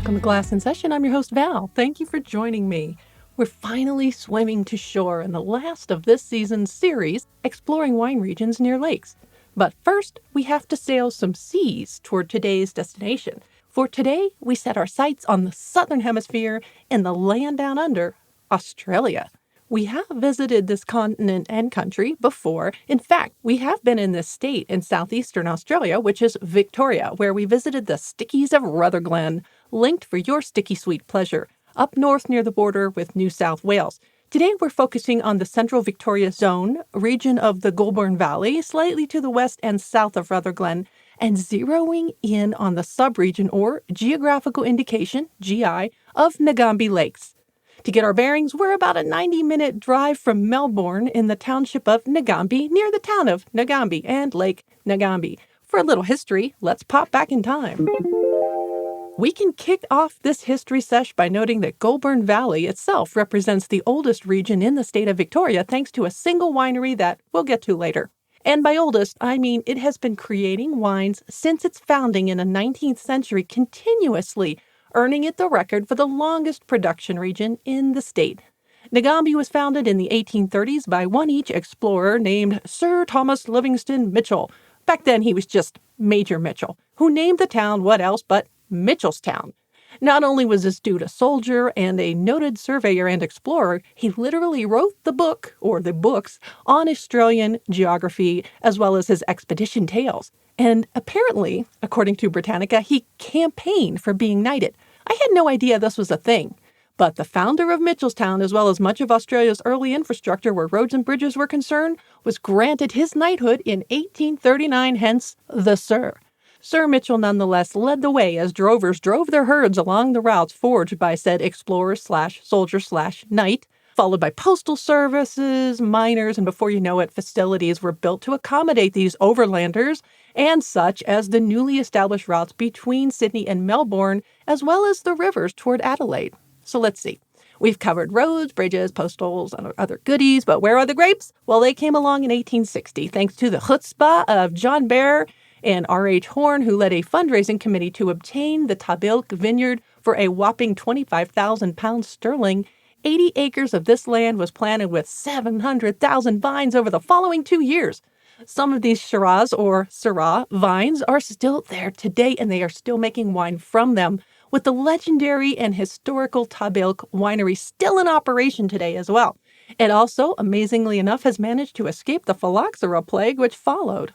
Welcome to Glass in Session. I'm your host, Val. Thank you for joining me. We're finally swimming to shore in the last of this season's series, exploring wine regions near lakes. But first, we have to sail some seas toward today's destination. For today, we set our sights on the southern hemisphere and the land down under, Australia. We have visited this continent and country before. In fact, we have been in this state in southeastern Australia, which is Victoria, where we visited the Stickies of Rutherglen, linked for your sticky sweet pleasure, up north near the border with New South Wales. Today we're focusing on the central Victoria zone, region of the Goulburn Valley, slightly to the west and south of Rutherglen, and zeroing in on the subregion or geographical indication, GI, of Nagambie Lakes. To get our bearings, we're about a 90-minute drive from Melbourne in the township of Nagambie, near the town of Nagambie and Lake Nagambie. For a little history, let's pop back in time. We can kick off this history sesh by noting that Goulburn Valley itself represents the oldest region in the state of Victoria thanks to a single winery that we'll get to later. And by oldest, I mean it has been creating wines since its founding in the 19th century continuously, earning it the record for the longest production region in the state. Nagambie was founded in the 1830s by one each explorer named Sir Thomas Livingston Mitchell. Back then he was just Major Mitchell, who named the town what else but Mitchellstown. Not only was this dude a soldier and a noted surveyor and explorer, he literally wrote the book, or the books, on Australian geography as well as his expedition tales. And apparently, according to Britannica, he campaigned for being knighted. I had no idea this was a thing. But the founder of Mitchellstown, as well as much of Australia's early infrastructure where roads and bridges were concerned, was granted his knighthood in 1839, hence the Sir. Sir Mitchell nonetheless led the way as drovers drove their herds along the routes forged by said explorer/soldier/knight, followed by postal services, miners, and before you know it, facilities were built to accommodate these overlanders, and such as the newly established routes between Sydney and Melbourne, as well as the rivers toward Adelaide. So let's see. We've covered roads, bridges, postals, and other goodies, but where are the grapes? Well, they came along in 1860, thanks to the chutzpah of John Bear and R.H. Horn, who led a fundraising committee to obtain the Tabilk vineyard for a whopping 25,000 pounds sterling. 80 acres of this land was planted with 700,000 vines over the following 2 years. Some of these Shiraz or Syrah vines are still there today, and they are still making wine from them, with the legendary and historical Tabilk winery still in operation today as well. It also, amazingly enough, has managed to escape the phylloxera plague which followed.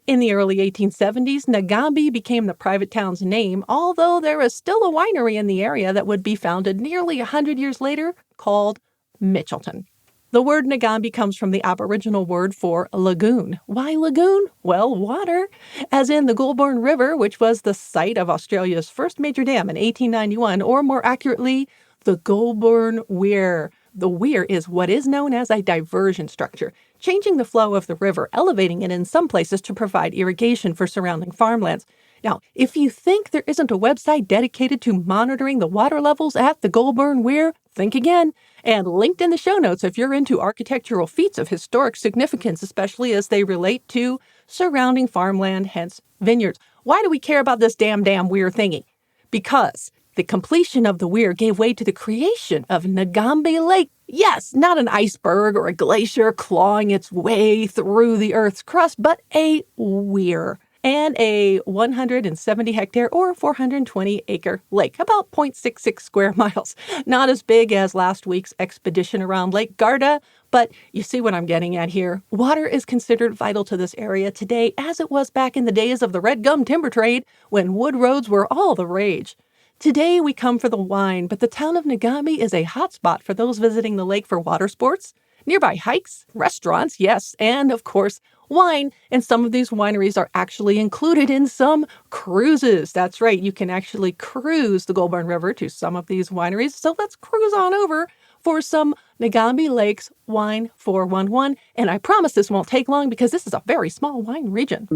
In the early 1870s, Nagambie became the private town's name, although there is still a winery in the area that would be founded nearly 100 years later called Mitchelton. The word Nagambie comes from the Aboriginal word for lagoon. Why lagoon? Well, water. As in the Goulburn River, which was the site of Australia's first major dam in 1891, or more accurately, the Goulburn Weir. The weir is what is known as a diversion structure, changing the flow of the river, elevating it in some places to provide irrigation for surrounding farmlands. Now, if you think there isn't a website dedicated to monitoring the water levels at the Goulburn Weir, think again. And linked in the show notes if you're into architectural feats of historic significance, especially as they relate to surrounding farmland, hence vineyards. Why do we care about this damn weir thingy? Because the completion of the weir gave way to the creation of Nagambie Lake. Yes, not an iceberg or a glacier clawing its way through the Earth's crust, but a weir. And a 170-hectare or 420-acre lake, about 0.66 square miles. Not as big as last week's expedition around Lake Garda, but you see what I'm getting at here. Water is considered vital to this area today, as it was back in the days of the red gum timber trade, when wood roads were all the rage. Today we come for the wine, but the town of Nagambie is a hotspot for those visiting the lake for water sports, nearby hikes, restaurants, yes, and of course, wine, and some of these wineries are actually included in some cruises. That's right, you can actually cruise the Goulburn River to some of these wineries, so let's cruise on over for some Nagambie Lakes Wine 411, and I promise this won't take long because this is a very small wine region.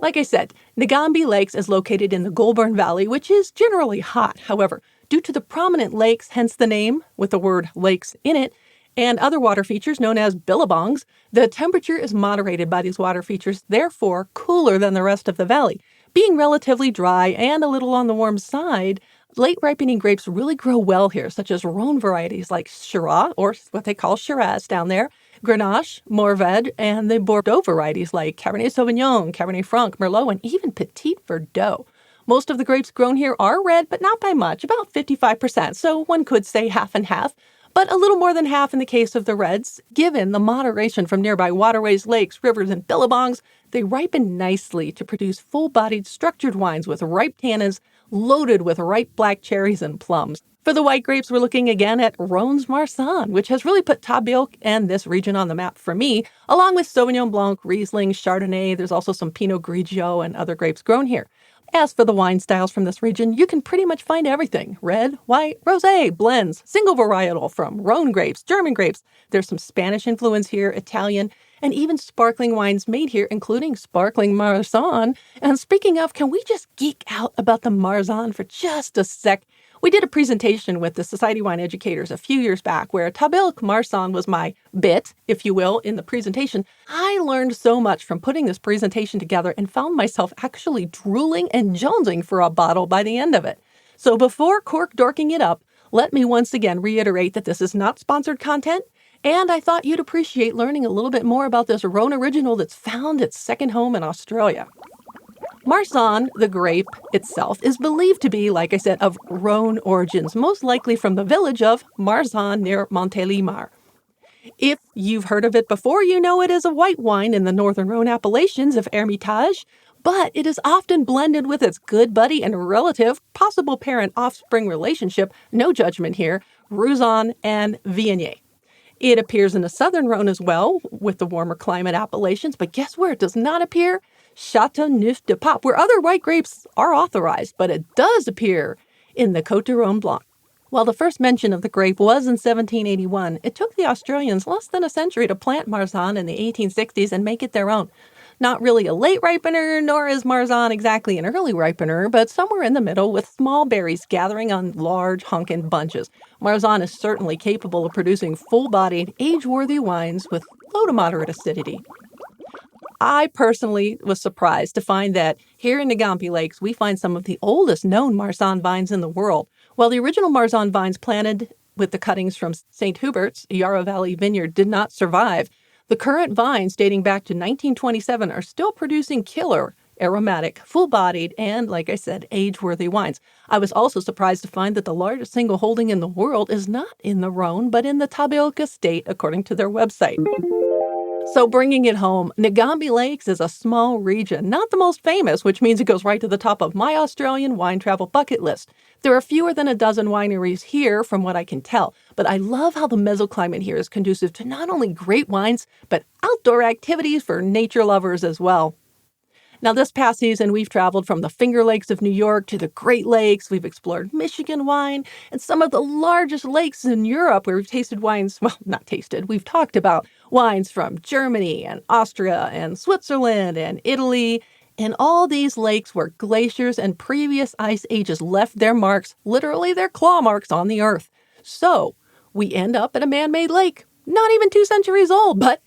Like I said, Nagambie Lakes is located in the Goulburn Valley, which is generally hot. However, due to the prominent lakes, hence the name with the word lakes in it, and other water features known as billabongs, the temperature is moderated by these water features, therefore cooler than the rest of the valley. Being relatively dry and a little on the warm side, late ripening grapes really grow well here, such as Rhone varieties like Syrah, or what they call Shiraz down there, Grenache, Mourvedre, and the Bordeaux varieties like Cabernet Sauvignon, Cabernet Franc, Merlot, and even Petit Verdot. Most of the grapes grown here are red, but not by much, about 55%, so one could say half and half, but a little more than half in the case of the reds. Given the moderation from nearby waterways, lakes, rivers, and billabongs, they ripen nicely to produce full-bodied, structured wines with ripe tannins loaded with ripe black cherries and plums. For the white grapes, we're looking again at Rhone's Marsanne, which has really put Tabioc and this region on the map for me, along with Sauvignon Blanc, Riesling, Chardonnay. There's also some Pinot Grigio and other grapes grown here. As for the wine styles from this region, you can pretty much find everything. Red, white, rosé, blends, single varietal from Rhone grapes, German grapes. There's some Spanish influence here, Italian, and even sparkling wines made here, including sparkling Marsanne. And speaking of, can we just geek out about the Marsanne for just a sec? We did a presentation with the Society Wine Educators a few years back where Tabioc Marsanne was my bit, if you will, in the presentation. I learned so much from putting this presentation together and found myself actually drooling and jonesing for a bottle by the end of it. So before cork dorking it up, let me once again reiterate that this is not sponsored content, and I thought you'd appreciate learning a little bit more about this Rhone original that's found its second home in Australia. Marsanne, the grape itself, is believed to be, like I said, of Rhone origins, most likely from the village of Marsanne near Montélimar. If you've heard of it before, you know it is a white wine in the northern Rhone appellations of Hermitage, but it is often blended with its good buddy and relative, possible parent-offspring relationship, no judgment here, Roussanne and Viognier. It appears in the southern Rhone as well, with the warmer climate appellations, but guess where it does not appear? Châteauneuf-du-Pape, where other white grapes are authorized, but it does appear in the Côte de Rhone Blanc. While the first mention of the grape was in 1781, it took the Australians less than a century to plant Marsanne in the 1860s and make it their own. Not really a late ripener, nor is Marsanne exactly an early ripener, but somewhere in the middle with small berries gathering on large hunkin' bunches. Marsanne is certainly capable of producing full-bodied, age-worthy wines with low to moderate acidity. I personally was surprised to find that here in Nagambie Lakes, we find some of the oldest known Marsanne vines in the world. While the original Marsanne vines planted with the cuttings from St. Hubert's, Yarra Valley Vineyard, did not survive, the current vines dating back to 1927 are still producing killer, aromatic, full-bodied, and, like I said, age-worthy wines. I was also surprised to find that the largest single holding in the world is not in the Rhone, but in the Tabioc estate, according to their website. So bringing it home, Nagambie Lakes is a small region, not the most famous, which means it goes right to the top of my Australian wine travel bucket list. There are fewer than a dozen wineries here, from what I can tell, but I love how the mesoclimate here is conducive to not only great wines, but outdoor activities for nature lovers as well. Now, this past season, we've traveled from the Finger Lakes of New York to the Great Lakes. We've explored Michigan wine and some of the largest lakes in Europe where we've tasted wines, well, not tasted, we've talked about wines from Germany and Austria and Switzerland and Italy, and all these lakes where glaciers and previous ice ages left their marks, literally their claw marks on the earth. So we end up at a man-made lake, not even 2 centuries old, but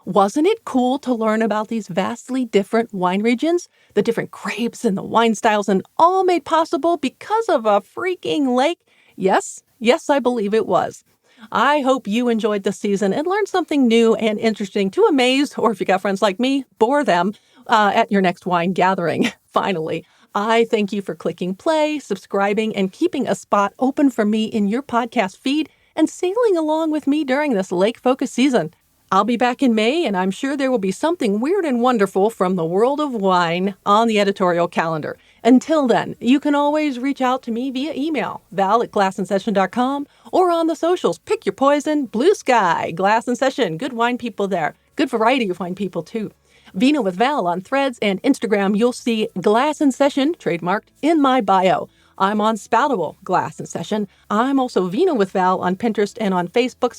wasn't it cool to learn about these vastly different wine regions, the different grapes and the wine styles, and all made possible because of a freaking lake? Yes, I believe it was. I hope you enjoyed this season and learned something new and interesting to amaze, or if you got friends like me, bore them at your next wine gathering. Finally, I thank you for clicking play, subscribing, and keeping a spot open for me in your podcast feed and sailing along with me during this lake-focused season. I'll be back in May, and I'm sure there will be something weird and wonderful from the world of wine on the editorial calendar. Until then, you can always reach out to me via email, val@glassandsession.com, or on the socials. Pick your poison, Blue Sky, Glass and Session, good wine people there. Good variety of wine people, too. Vino with Val on Threads and Instagram. You'll see Glass and Session, trademarked, in my bio. I'm on Spoutable, Glass and Session. I'm also Vino with Val on Pinterest and on Facebook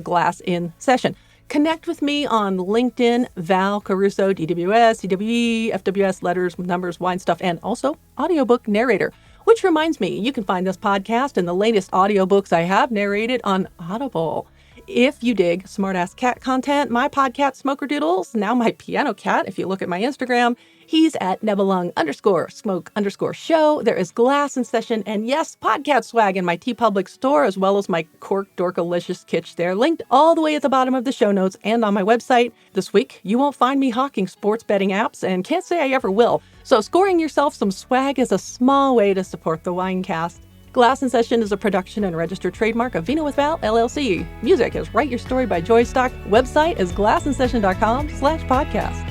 /Glass in Session. Connect with me on LinkedIn, Val Caruso, DWS, CWE, FWS, letters, numbers, wine stuff, and also audiobook narrator. Which reminds me, you can find this podcast and the latest audiobooks I have narrated on Audible. If you dig smartass cat content, my podcat Smokerdoodles, now my piano cat, if you look at my Instagram, he's at Nebelung_smoke_show. There is Glass in Session and yes, podcast swag in my TeePublic store, as well as my Cork Dorkalicious kitsch there, linked all the way at the bottom of the show notes and on my website. This week, you won't find me hawking sports betting apps and can't say I ever will. So scoring yourself some swag is a small way to support the Winecast. Glass in Session is a production and registered trademark of Vino With Val, LLC. Music is Write Your Story by Joystock. Website is glassinsession.com/podcast.